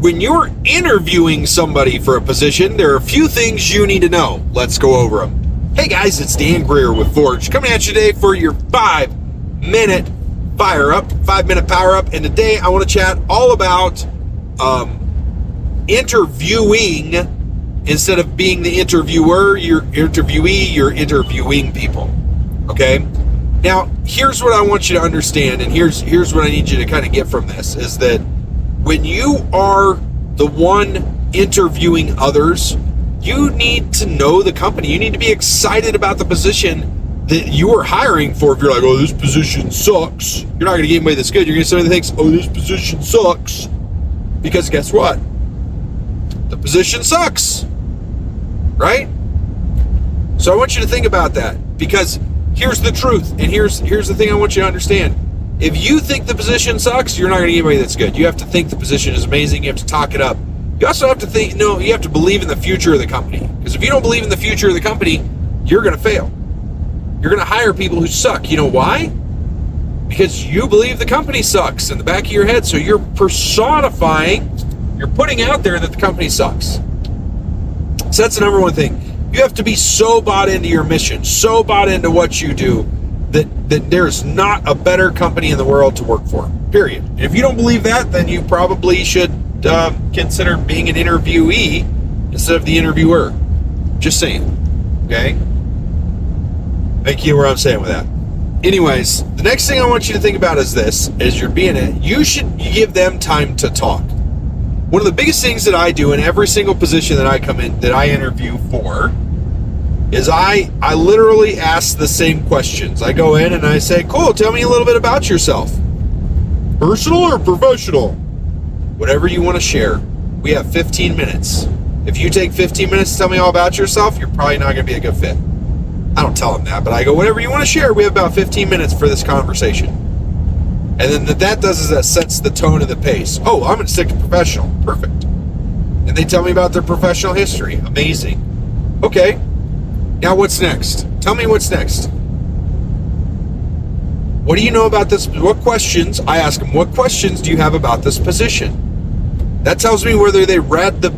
when you're interviewing somebody for a position, there are a few things you need to know. Let's go over them. Hey guys, it's Dan Greer with Forge, coming at you today for your 5-minute power up. And today I want to chat all about interviewing instead of being the interviewer. You're interviewee, you're interviewing people. Okay? Now, here's what I want you to understand, and here's what I need you to kind of get from this, is that when you are the one interviewing others, you need to know the company. You need to be excited about the position that you are hiring for. If you're like, oh, this position sucks, you're not going to get anybody that's good. You're going to say somebody that thinks, oh, this position sucks. Because guess what? The position sucks. Right? So I want you to think about that, because here's the truth, and here's the thing I want you to understand. If you think the position sucks, you're not going to get anybody that's good. You have to think the position is amazing. You have to talk it up. You also have to think, you have to believe in the future of the company. Because if you don't believe in the future of the company, you're going to fail. You're going to hire people who suck. You know why? Because you believe the company sucks in the back of your head. So you're personifying, you're putting out there that the company sucks. So that's the number one thing. You have to be so bought into your mission, so bought into what you do, that there's not a better company in the world to work for, period. And if you don't believe that, then you probably should consider being an interviewee instead of the interviewer. Just saying, okay? Thank you where I'm saying with that. Anyways, the next thing I want you to think about is this. As you're being it, you should give them time to talk. One of the biggest things that I do in every single position that I come in, that I interview for, is I literally ask the same questions. I go in and I say, cool, tell me a little bit about yourself. Personal or professional? Whatever you want to share. We have 15 minutes. If you take 15 minutes to tell me all about yourself, you're probably not going to be a good fit. I don't tell them that, but I go, whatever you want to share. We have about 15 minutes for this conversation. And then that does is that sets the tone and the pace. Oh, I'm going to stick to professional. Perfect. And they tell me about their professional history. Amazing. Okay. Now what's next? Tell me what's next. What do you know about this? What questions? I ask them, what questions do you have about this position? That tells me whether they read the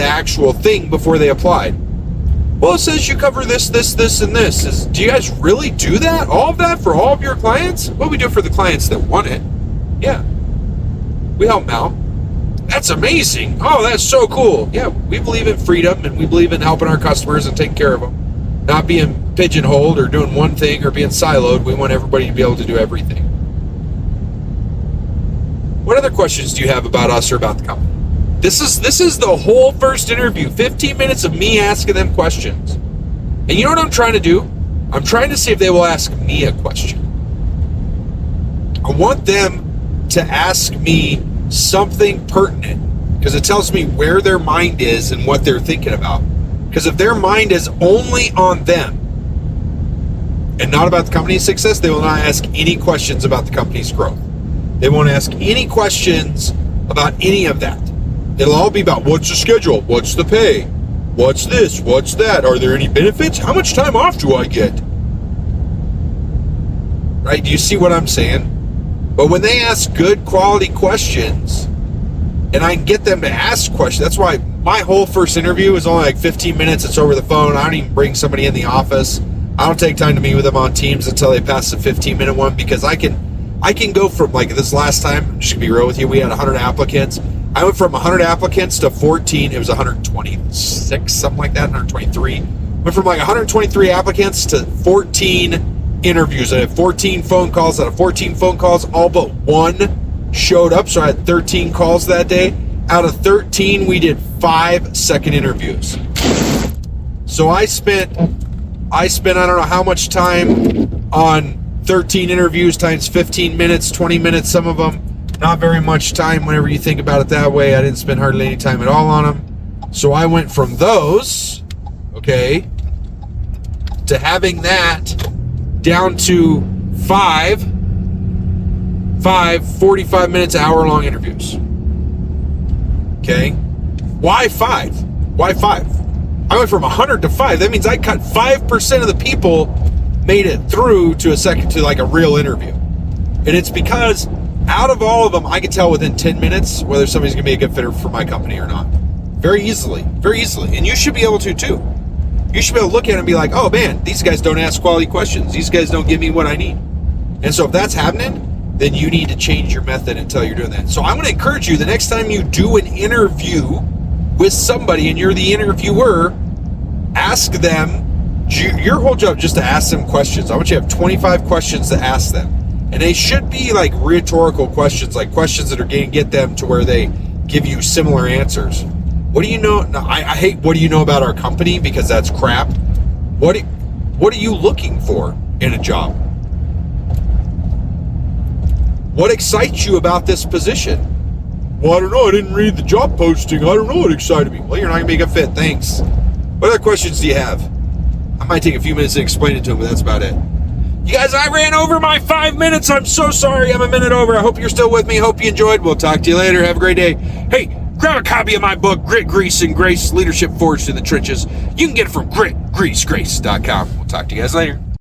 actual thing before they applied. Well, it says you cover this, and this. Do you guys really do that? All of that for all of your clients? Well, we do it for the clients that want it. Yeah. We help them out. That's amazing. Oh, that's so cool. Yeah, we believe in freedom, and we believe in helping our customers and taking care of them. Not being pigeonholed or doing one thing or being siloed. We want everybody to be able to do everything. What other questions do you have about us or about the company? This is the whole first interview. 15 minutes of me asking them questions. And you know what I'm trying to do? I'm trying to see if they will ask me a question. I want them to ask me something pertinent, because it tells me where their mind is and what they're thinking about. Because if their mind is only on them and not about the company's success, they will not ask any questions about the company's growth. They won't ask any questions about any of that. It'll all be about, what's the schedule? What's the pay? What's this? What's that? Are there any benefits? How much time off do I get? Right? Do you see what I'm saying? But when they ask good quality questions, and I can get them to ask questions, that's why my whole first interview is only like 15 minutes. It's over the phone. I don't even bring somebody in the office. I don't take time to meet with them on Teams until they pass the 15-minute one, because I can go from, like this last time, I'm just gonna be real with you, we had 100 applicants. I went from 100 applicants to 14, it was 126, something like that, 123. Went from like 123 applicants to 14 interviews. I had 14 phone calls. Out of 14 phone calls, all but one showed up, so I had 13 calls that day. Out of 13, we did 5 second interviews. So I spent I don't know how much time on 13 interviews times 15 minutes, 20 minutes, some of them. Not very much time whenever you think about it that way. I didn't spend hardly any time at all on them. So I went from those, okay, to having that down to 5 45 minutes, hour-long interviews. Okay? Why 5? Why 5? I went from 100 to 5. That means I cut 5% of the people made it through to like a real interview. And it's because Out of all of them, I can tell within 10 minutes whether somebody's going to be a good fit for my company or not. Very easily. And you should be able to too. You should be able to look at it and be like, oh man, these guys don't ask quality questions. These guys don't give me what I need. And so if that's happening, then you need to change your method until you're doing that. So I'm going to encourage you, the next time you do an interview with somebody and you're the interviewer, ask them, your whole job is just to ask them questions. I want you to have 25 questions to ask them. And they should be like rhetorical questions, like questions that are going to get them to where they give you similar answers. What do you know? No, I hate what do you know about our company, because that's crap. What are you looking for in a job? What excites you about this position? Well, I don't know. I didn't read the job posting. I don't know what excited me. Well, you're not going to be a good fit. Thanks. What other questions do you have? I might take a few minutes to explain it to them, but that's about it. You guys, I ran over my 5 minutes. I'm so sorry. I'm a minute over. I hope you're still with me. Hope you enjoyed. We'll talk to you later. Have a great day. Hey, grab a copy of my book, Grit, Grease, and Grace, Leadership Forged in the Trenches. You can get it from gritgreasegrace.com. We'll talk to you guys later.